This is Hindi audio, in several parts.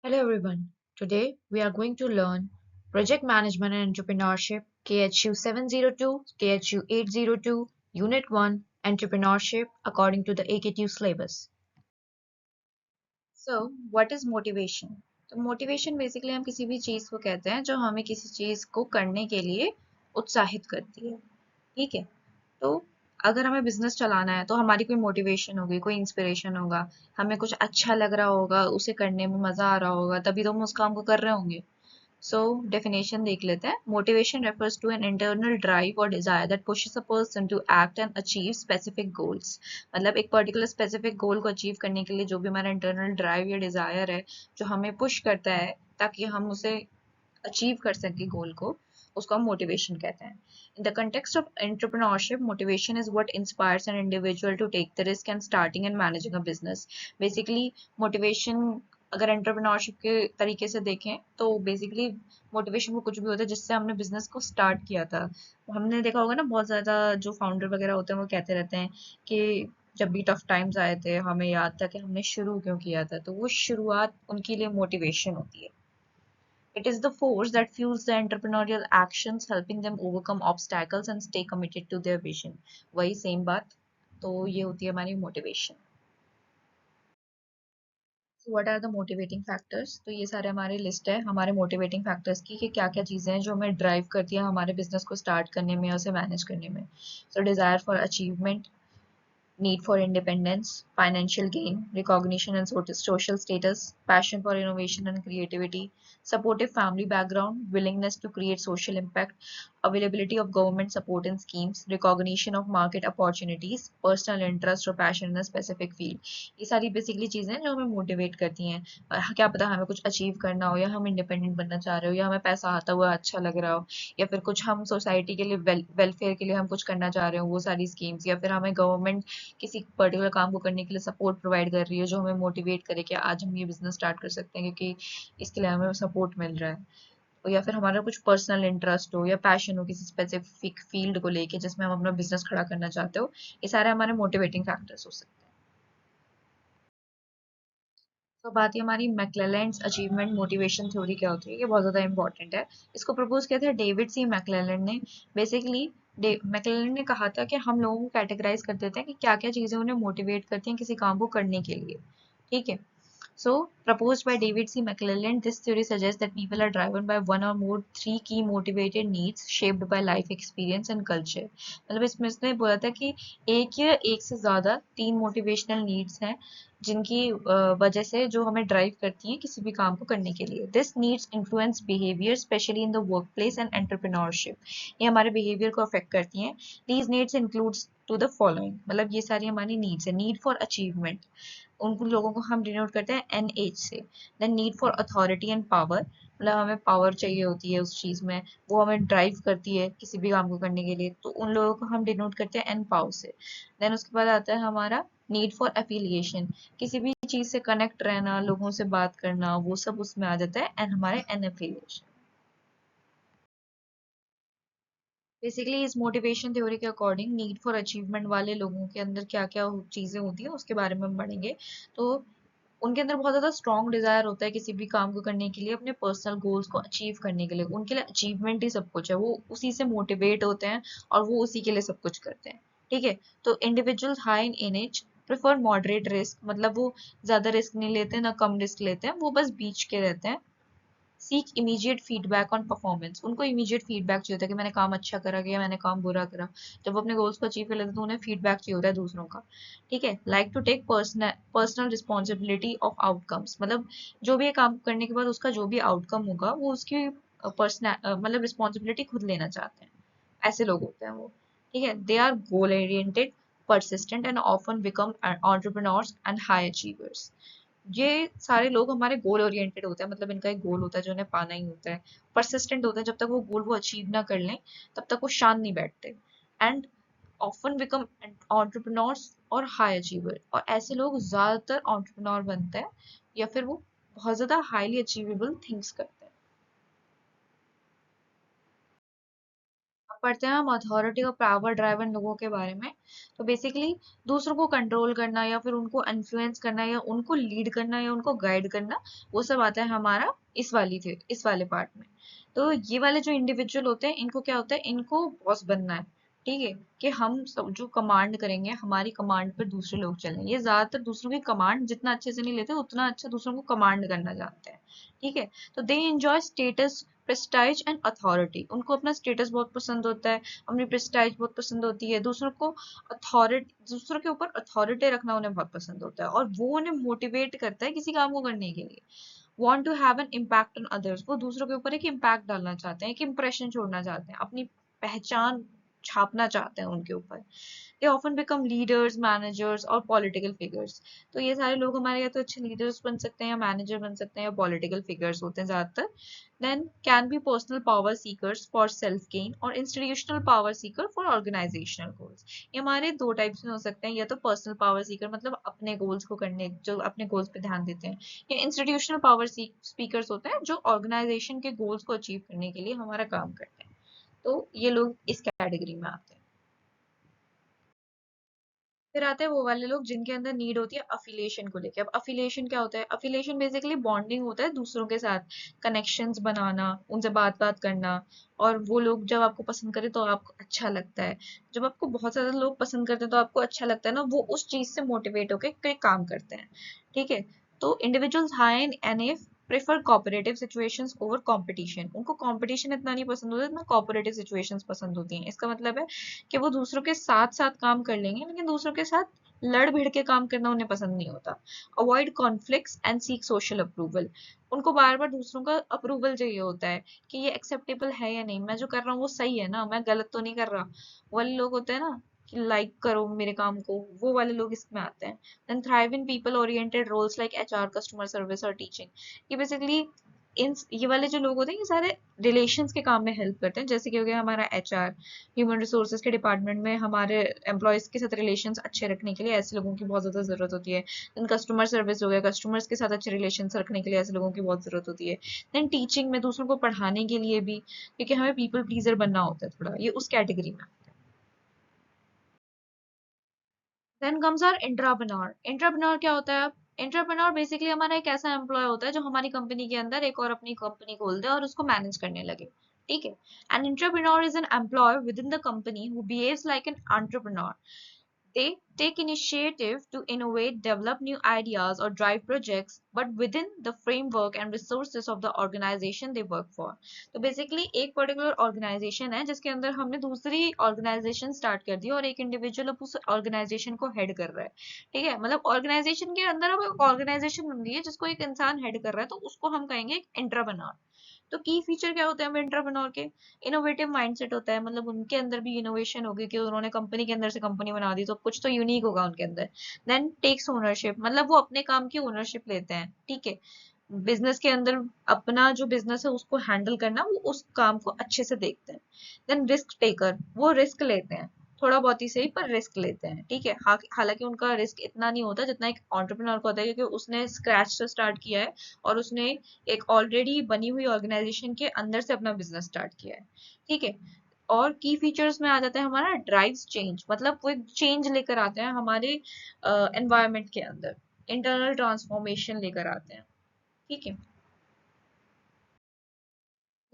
Hello everyone. Today we are going to learn Project Management and Entrepreneurship KHU 702, KHU 802, Unit 1 Entrepreneurship according to the AKTU syllabus. So, what is motivation? तो मोटिवेशन बेसिकली हम किसी भी चीज़ को कहते हैं जो हमें किसी चीज़ को करने के लिए उत्साहित करती है। ठीक है। तो अगर हमें बिजनेस चलाना है तो हमारी कोई मोटिवेशन होगी, कोई इंस्पिरेशन होगा, हमें कुछ अच्छा लग रहा होगा, उसे करने में मजा आ रहा होगा, तभी तो हम उस काम को कर रहे होंगे। सो डेफिनेशन देख लेते हैं। Motivation refers to an internal drive or desire that pushes a person to act and achieve specific goals. मतलब एक पर्टिकुलर स्पेसिफिक गोल को अचीव करने के लिए जो भी हमारा इंटरनल ड्राइव या डिजायर है, जो हमें पुश करता है ताकि हम उसे अचीव कर सके गोल को, उसको हम मोटिवेशन कहते हैं। In the context of entrepreneurship, motivation is what inspires an individual to take the risk and starting and managing a business. Basically, motivation अगर एंटरप्रेन्योरशिप के तरीके से देखें तो बेसिकली मोटिवेशन वो कुछ भी होता है जिससे हमने बिजनेस को स्टार्ट किया था। हमने देखा होगा ना, बहुत ज़्यादा जो फाउंडर वगैरह होते हैं वो कहते रहते हैं कि जब भी टफ टाइम्स आए थे हमें याद था कि हमने शुरू क्यों किया था, तो वो शुरुआत उनके लिए मोटिवेशन होती है। It is the force that fuels the entrepreneurial actions, helping them overcome obstacles and stay committed to their vision. वही सेम बात, तो ये होती है हमारी motivation. What are the motivating factors? तो ये सारे हमारे लिस्ट है हमारे मोटिवेटिंग फैक्टर्स की कि क्या क्या चीज़ें हैं जो हमें ड्राइव करती है हमारे बिजनेस को स्टार्ट करने में और उसे मैनेज करने में। So desire for achievement, need for independence, financial gain, recognition and social status, passion for innovation and creativity, supportive family background, willingness to create social impact, availability of government support and schemes, recognition of market opportunities, personal interest or passion in a specific field. ये सारी बेसिकली चीज़ें हैं जो हमें मोटिवेट करती हैं। क्या पता हमें कुछ अचीव करना हो, या हम इंडिपेंडेंट बनना चाह रहे हो, या हमें पैसा आता हुआ अच्छा लग रहा हो, या फिर कुछ हम सोसाइटी के लिए वेलफेयर के लिए हम कुछ करना चाह रहे हो, वो सारी स्कीम्स, या फिर हमें गवर्नमेंट किसी पर्टिकुलर काम को करने के लिए सपोर्ट प्रोवाइड कर रही है जो हमें मोटिवेट करे कि आज हम ये बिजनेस स्टार्ट कर सकते हैं क्योंकि इसके लिए हमें सपोर्ट मिल रहा है। या फिर हमारा कुछ पर्सनल इंटरेस्ट हो या पैशन हो किसी स्पेसिफिक फील्ड को लेके जिसमें हम अपना बिजनेस खड़ा करना चाहते हो, ये सारे हमारे मोटिवेटिंग फैक्टर्स हो सकते हैं। तो बात ये हमारी मैक्लेलैंड्स अचीवमेंट मोटिवेशन थ्योरी क्या होती है, ये बहुत ज़्यादा इंपॉर्टेंट है। इसको प्रपोज किया था डेविड सी मैक्लेलैंड ने। बेसिकली मैक्लेलैंड ने कहा था कि हम लोगों को कैटेगराइज कर देते हैं कि क्या क्या चीज़ें उन्हें मोटिवेट करती हैं किसी काम को करने के लिए। ठीक है। So, proposed by David C. McClelland, this theory suggests that people are driven by one or more three key motivated needs shaped by life experience and culture. मतलब इसमें इसने बोला था कि एक या एक से ज़्यादा तीन मोटिवेशनल नीड्स हैं जिनकी वजह से जो हमें ड्राइव करती हैं किसी भी काम को करने के लिए। This needs influence behaviour specially in the workplace and entrepreneurship. ये हमारे बिहेवियर को अफेक्ट करती हैं। These needs includes to the following, मतलब ये सारी हमारी नीड्स है। नीड फॉर अचीवमेंट, उन लोगों को हम डिनोट करते हैं NH से। Then need for authority and power, मतलब हमें पावर चाहिए होती है उस चीज़ में, वो हमें ड्राइव करती है किसी भी काम को करने के लिए, तो उन लोगों को हम डिनोट करते हैं N पावर से। देन उसके बाद आता है हमारा नीड फॉर एफिलिएशन, किसी भी चीज़ से कनेक्ट रहना, लोगों से बात करना, वो सब उसमें आ जाता है एंड हमारे N एफिलिएशन। बेसिकली इस मोटिवेशन थ्योरी के अकॉर्डिंग नीड फॉर अचीवमेंट वाले लोगों के अंदर क्या क्या चीज़ें होती हैं उसके बारे में हम पढ़ेंगे। तो उनके अंदर बहुत ज़्यादा स्ट्रॉन्ग डिज़ायर होता है किसी भी काम को करने के लिए, अपने पर्सनल गोल्स को अचीव करने के लिए। उनके लिए अचीवमेंट ही सब कुछ है, वो उसी से मोटिवेट होते हैं और वो उसी के लिए सब कुछ करते हैं। ठीक है। तो individuals high in age prefer moderate risk, मतलब वो ज़्यादा रिस्क नहीं लेते ना कम रिस्क लेते हैं, वो बस बीच के रहते हैं। Seek immediate feedback on performance, उनको इमीडिएट फीडबैक चाहिए होता है कि मैंने काम अच्छा करा या मैंने काम बुरा करा। जब वो अपने गोल्स को अचीव कर लेते हैं तो उन्हें फीडबैक चाहिए होता है दूसरों का। ठीक है। Like to take personal responsibility of outcomes, मतलब जो भी ये काम करने के बाद उसका जो भी आउटकम होगा वो उसकी पर्सनल मतलब रिस्पॉन्सिबिलिटी खुद लेना चाहते हैं। ऐसे लोग होते हैं वो। ठीक है। They are goal oriented, persistent and often become entrepreneurs and high achievers. ये सारे लोग हमारे गोल ओरिएंटेड होते हैं, मतलब इनका एक गोल होता है जो उन्हें पाना ही होता है। परसिस्टेंट होते हैं, जब तक वो गोल वो अचीव ना कर लें तब तक वो शांत नहीं बैठते। एंड ऑफन बिकम एंटरप्रेन्योर्स और हाई अचीवर, और ऐसे लोग ज्यादातर एंटरप्रेन्योर बनते हैं या फिर वो बहुत ज्यादा हाईली अचीवेबल थिंग्स करते हैं। पढ़ते हैं हम अथॉरिटी और पावर ड्राइवन लोगों के बारे में। तो बेसिकली दूसरों को कंट्रोल करना या फिर उनको इन्फ्लुएंस करना या उनको लीड करना या उनको गाइड करना, वो सब आता है हमारा इस वाले पार्ट में। तो ये वाले जो इंडिविजुअल होते हैं, इनको क्या होता है, इनको बॉस बनना है। ठीक है, कि हम सब जो कमांड करेंगे, हमारी कमांड पर दूसरे लोग चलें। ये ज्यादातर दूसरों की कमांड जितना अच्छे से नहीं लेते, उतना अच्छा दूसरों को कमांड करना जानते हैं। ठीक है, तो they enjoy status, prestige and authority. उनको अपना स्टेटस बहुत पसंद होता है, अपनी प्रेस्टाइज बहुत पसंद होती है, दूसरों के ऊपर अथॉरिटी रखना उन्हें बहुत पसंद होता है, और वो उन्हें मोटिवेट करता है किसी काम को करने के लिए। want to have an impact on others, वो दूसरों के ऊपर एक इम्पैक्ट डालना चाहते हैं, एक इम्प्रेशन छोड़ना चाहते हैं, अपनी पहचान छापना चाहते हैं उनके ऊपर। they often become leaders, managers और political figures। तो ये सारे लोग हमारे या तो अच्छे लीडर्स बन सकते हैं, या मैनेजर बन सकते हैं, या पॉलिटिकल फिगर्स होते हैं ज्यादातर। then can be personal power seekers for self gain और institutional power seeker for organizational goals। ये हमारे दो टाइप्स में हो सकते हैं, या तो पर्सनल पावर सीकर मतलब अपने गोल्स को करने, जो अपने गोल्स पे ध्यान देते हैं, या इंस्टीट्यूशनल पावर स्पीकर्स होते हैं जो ऑर्गेनाइजेशन के गोल्स को अचीव करने के लिए हमारा काम करते हैं। तो ये लोग इस कैटेगरी में आते हैं। फिर आते हैं वो वाले लोग जिनके अंदर नीड होती है अफिलिएशन को लेके। अब अफिलिएशन क्या होता है? अफिलिएशन बेसिकली बॉन्डिंग होता है दूसरों के साथ, कनेक्शंस बनाना, उनसे बात बात करना, और वो लोग जब आपको पसंद करे तो आपको अच्छा लगता है। जब आपको बहुत ज्यादा लोग पसंद करते हैं तो आपको अच्छा लगता है ना, वो उस चीज से मोटिवेट होकर कोई काम करते हैं। ठीक है, तो इंडिविजुअल्स हाई इन NF prefer cooperative situations over competition. उनको कंपटीशन इतना नहीं पसंद होता, इतना कोऑपरेटिव सिचुएशंस पसंद होती हैं। इसका मतलब है कि वो दूसरों के साथ साथ काम कर लेंगे, लेकिन दूसरों के साथ लड़ भिड़ के काम करना उन्हें पसंद नहीं होता। Avoid conflicts and seek social approval. उनको बार बार दूसरों का अप्रूवल चाहिए होता है कि ये एक्सेप्टेबल है या नहीं, मैं जो कर रहा हूँ वो सही है ना, मैं गलत तो नहीं कर रहा। वो वाले लोग होते हैं ना कि लाइक करो मेरे काम को, वो वाले लोग इसमें आते हैं। Then thrive in people oriented roles like HR, customer service और टीचिंग। ये बेसिकली ये वाले जो लोग होते हैं, ये सारे रिलेशंस के काम में हेल्प करते हैं। जैसे कि हो गया हमारा एचआर, ह्यूमन रिसोर्सेज के डिपार्टमेंट में हमारे एम्प्लॉयज के साथ रिलेशंस अच्छे रखने के लिए ऐसे लोगों की बहुत ज्यादा जरूरत होती है। देन कस्टमर सर्विस हो गया, कस्टमर्स के साथ अच्छे रिलेशंस रखने के लिए ऐसे लोगों की बहुत जरूरत होती है। देन टीचिंग में दूसरों को पढ़ाने के लिए भी, क्योंकि हमें पीपल प्लीजर बनना होता है थोड़ा, ये उस कैटेगरी में। Then comes our intrapreneur. Intrapreneur क्या होता है? अब इंट्राप्रेन्योर बेसिकली हमारा एक ऐसा एम्प्लॉय होता है जो हमारी कंपनी के अंदर एक और अपनी कंपनी खोल दे और उसको मैनेज करने लगे। ठीक है, an intrapreneur is an employee within the company who behaves like an entrepreneur. They take initiative to innovate, develop new ideas, or drive projects, but within the framework and resources of the organization they work for. तो basically एक particular organization है जिसके अंदर हमने दूसरी organization start कर दी और एक individual अब उस organization को head कर रहा है। ठीक है, मतलब organization के अंदर अब एक organization बन गई है जिसको एक इंसान head कर रहा है, तो उसको हम कहेंगे एक इंट्राप्रेन्योर। तो की फीचर क्या होते हैं एंटरप्रेन्योर के? इनोवेटिव माइंडसेट होता है, मतलब उनके अंदर भी इनोवेशन होगी कि उन्होंने कंपनी के अंदर से कंपनी बना दी, तो कुछ तो यूनिक होगा उनके अंदर। देन टेक्स ओनरशिप, मतलब वो अपने काम की ओनरशिप लेते हैं। ठीक है, बिजनेस के अंदर अपना जो बिजनेस है उसको हैंडल करना, वो उस काम को अच्छे से देखते हैं। देन रिस्क टेकर, वो रिस्क लेते हैं, थोड़ा बहुत ही सही पर रिस्क लेते हैं। ठीक है, हालांकि उनका रिस्क इतना नहीं होता जितना एक एंटरप्रेन्योर का होता है, क्योंकि उसने स्क्रैच से स्टार्ट किया है और उसने एक ऑलरेडी बनी हुई ऑर्गेनाइजेशन के अंदर से अपना बिजनेस स्टार्ट किया है। ठीक है, और की फीचर्स में आ जाता है हमारा ड्राइव्स चेंज, मतलब वो एक चेंज लेकर आते हैं हमारे एनवायरनमेंट के अंदर, इंटरनल ट्रांसफॉर्मेशन लेकर आते हैं। ठीक है,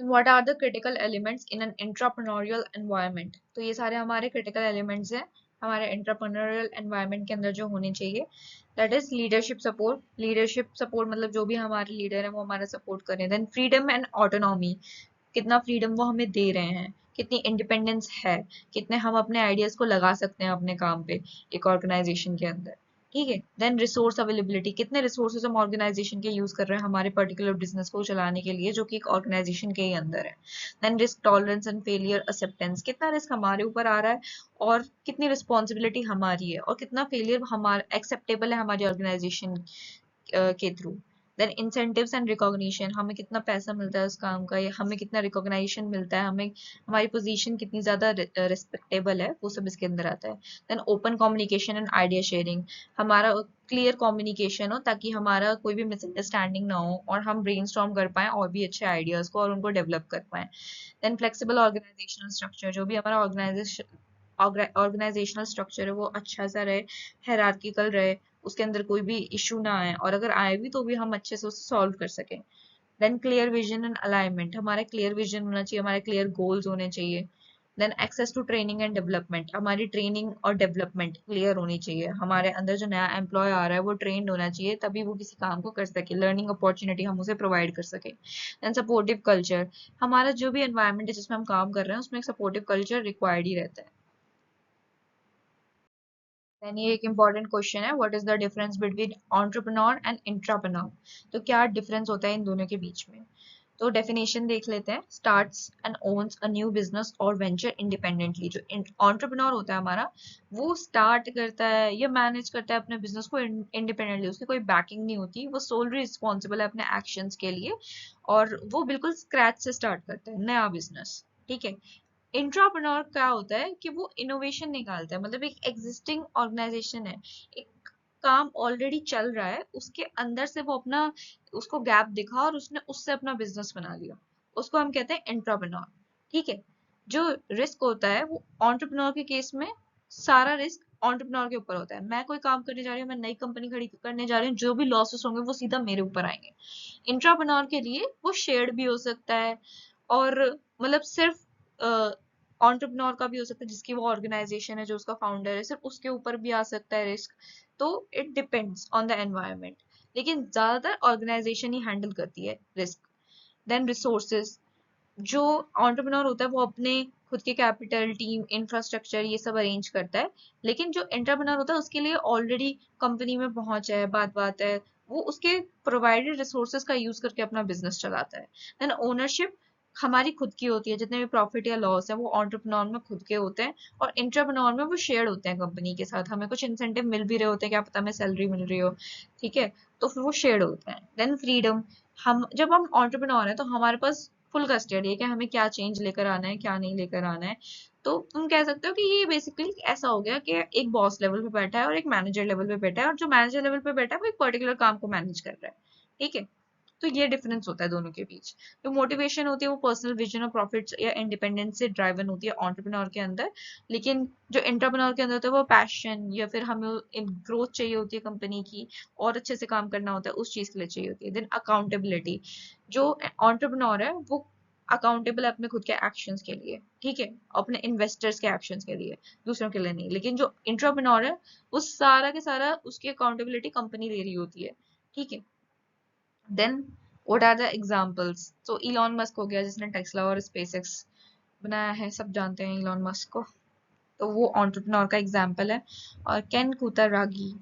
what are the critical elements in an entrepreneurial environment? तो ये सारे हमारे क्रिटिकल एलिमेंट्स हैं हमारे एंटरप्रेन्योरियल एनवायरनमेंट के अंदर जो होने चाहिए। That is leadership support. Leadership support मतलब जो भी हमारे लीडर है वो हमारा सपोर्ट करें। देन फ्रीडम एंड ऑटोनॉमी, कितना फ्रीडम वो हमें दे रहे हैं, कितनी इंडिपेंडेंस है, कितने हम अपने आइडियाज को लगा सकते हैं अपने काम पे एक ऑर्गेनाइजेशन के अंदर। ठीक है, देन रिसोर्स अवेलेबिलिटी, कितने रिसोर्सेज हम ऑर्गेनाइजेशन के यूज कर रहे हैं हमारे पर्टिकुलर बिजनेस को चलाने के लिए जो कि एक ऑर्गेनाइजेशन के ही अंदर है। Then risk tolerance and failure acceptance, कितना रिस्क हमारे ऊपर आ रहा है और कितनी रिस्पॉन्सिबिलिटी हमारी है और कितना फेलियर हमारा एक्सेप्टेबल है हमारी ऑर्गेनाइजेशन के थ्रू। देन इंसेंटिव्स एंड रिकॉग्निशन, हमें कितना पैसा मिलता है उस काम का, या हमें कितना रिकॉग्निशन मिलता है, हमें हमारी पोजीशन कितनी ज्यादा रिस्पेक्टेबल है, वो सब इसके अंदर आता है। Then open communication and idea sharing, हमारा क्लियर कम्युनिकेशन हो ताकि हमारा कोई भी मिसअंडरस्टैंडिंग ना हो और हम ब्रेनस्टॉर्म कर पाएं और भी अच्छे आइडियाज को और उनको डेवलप कर पाएं। देन फ्लेक्सिबल ऑर्गेनाइजेशनल स्ट्रक्चर, जो भी हमारा ऑर्गेनाइजेशनल स्ट्रक्चर है वो अच्छा सा रहे, हायरार्किकल रहे, उसके अंदर कोई भी इशू ना आए, और अगर आए भी तो भी हम अच्छे से उसे सॉल्व कर सकें। Then clear vision and alignment, हमारे क्लियर विजन होना चाहिए, हमारे क्लियर गोल्स होने चाहिए। Then access to training and development, हमारी ट्रेनिंग और डेवलपमेंट क्लियर होनी चाहिए, हमारे अंदर जो नया एम्प्लॉय आ रहा है वो ट्रेंड होना चाहिए तभी वो किसी काम को कर सके, लर्निंग अपॉर्चुनिटी हम उसे प्रोवाइड कर सके। देन सपोर्टिव कल्चर, हमारा जो भी एनवायरनमेंट है जिसमें हम काम कर रहे हैं उसमें एक सपोर्टिव कल्चर रिक्वायर्ड ही रहता है। देन ये एक इम्पॉर्टेंट क्वेश्चन है, what is the difference between entrepreneur and intrapreneur, तो क्या डिफरेंस होता है इन दोनों के बीच में। तो डेफिनेशन देख लेते हैं, starts and owns a new business और वेंचर इंडिपेंडेंटली, जो एंटरप्रेन्योर होता है हमारा, वो स्टार्ट करता है या मैनेज करता है अपने बिजनेस को इंडिपेंडेंटली, उसकी कोई बैकिंग नहीं होती, वो सोलली रिस्पॉन्सिबल है अपने एक्शंस के लिए, और वो बिल्कुल स्क्रैच से स्टार्ट करता है नया बिजनेस। ठीक है। इंट्राप्रेन्योर क्या होता है कि वो इनोवेशन निकालता है, मतलब एक एग्जिस्टिंग ऑर्गेनाइजेशन है, एक काम ऑलरेडी चल रहा है, उसके अंदर से वो अपना उसको गैप दिखा और उसने उससे अपना बिजनेस बना लिया, उसको हम कहते हैं इंट्राप्रेन्योर। ठीक है। जो रिस्क होता है वो एंटरप्रेन्योर के केस में सारा रिस्क एंटरप्रेन्योर के ऊपर होता है, मैं कोई काम करने जा रही हूँ, मैं नई कंपनी खड़ी करने जा रही हूँ, जो भी लॉसेस होंगे वो सीधा मेरे ऊपर आएंगे। इंट्राप्रेन्योर के लिए वो शेयर्ड भी हो सकता है, और मतलब सिर्फ एंटरप्रेन्योर का भी हो सकता है, जिसकी वो ऑर्गेनाइजेशन है, जो उसका फाउंडर है, सिर्फ उसके ऊपर भी आ सकता है रिस्क। तो it depends on the environment, लेकिन ज्यादातर ऑर्गेनाइजेशन ही हैंडल करती है रिस्क। देन रिसोर्सेज, जो एंटरप्रेन्योर होता है वो अपने खुद के कैपिटल, टीम, इंफ्रास्ट्रक्चर ये सब अरेंज करता है, लेकिन जो एंटरप्रेन्योर होता है उसके लिए ऑलरेडी कंपनी में पहुंच है, बात बात है, वो उसके प्रोवाइडेड रिसोर्सेज का यूज करके अपना बिजनेस चलाता है। देन ओनरशिप हमारी खुद की होती है, जितने भी प्रॉफिट या लॉस है वो एंटरप्रेन्योर में खुद के होते हैं, और इंटरप्रेन्योर में वो शेयर्ड होते हैं कंपनी के साथ, हमें कुछ इंसेंटिव मिल भी रहे होते हैं, क्या पता हमें सैलरी मिल रही हो। ठीक है। तो फिर वो शेयर्ड होते हैं। देन फ्रीडम, हम जब हम एंटरप्रेन्योर हैं तो हमारे पास फुल कस्टडी है कि हमें क्या चेंज लेकर आना है, क्या नहीं लेकर आना है। तो तुम कह सकते हो कि ये बेसिकली ऐसा हो गया कि एक बॉस लेवल पे बैठा है और एक मैनेजर लेवल पे बैठा है, और जो मैनेजर लेवल पे बैठा है वो एक पर्टिकुलर काम को मैनेज कर रहा है। ठीक है। तो ये डिफरेंस होता है दोनों के बीच। जो मोटिवेशन होती है वो पर्सनल विजन और प्रॉफिट या इंडिपेंडेंस से ड्राइवन होती है एंटरप्रेन्योर के अंदर, लेकिन जो एंटरप्रेन्योर के अंदर होता है वो पैशन, या फिर हमें ग्रोथ चाहिए होती है कंपनी की, और अच्छे से काम करना होता है उस चीज के लिए चाहिए होती है। देन अकाउंटेबिलिटी, जो एंटरप्रेन्योर है वो अकाउंटेबल है अपने खुद के एक्शंस के लिए। ठीक है। अपने इन्वेस्टर्स के एक्शंस के लिए, दूसरों के लिए नहीं। लेकिन जो इंट्राप्रेन्योर है वो सारा के सारा उसकी अकाउंटेबिलिटी कंपनी ले रही होती है। ठीक है। Then what are the examples, तो इलॉन मस्क हो गया जिसने टेस्ला और स्पेसएक्स बनाया है, सब जानते हैं इलॉन मस्क को, तो वो एंटरप्रेन्योर का एग्जांपल है। और केन कुतरागी,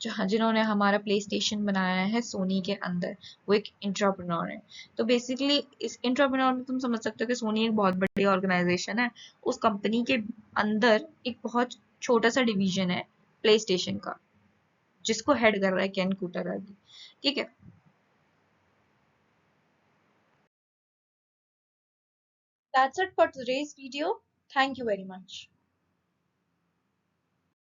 जिन्होंने हमारा प्ले स्टेशन बनाया है सोनी के अंदर, वो एक इंट्राप्रेन्योर है। तो बेसिकली इस इंट्राप्रेन्योर में तुम समझ सकते हो कि सोनी एक बहुत बड़ी ऑर्गेनाइजेशन है, उस कंपनी के अंदर एक बहुत छोटा सा डिवीजन है प्ले स्टेशन का, जिसको हेड कर रहा है केन कुतरागी। ठीक है। That's it for today's video. Thank you very much.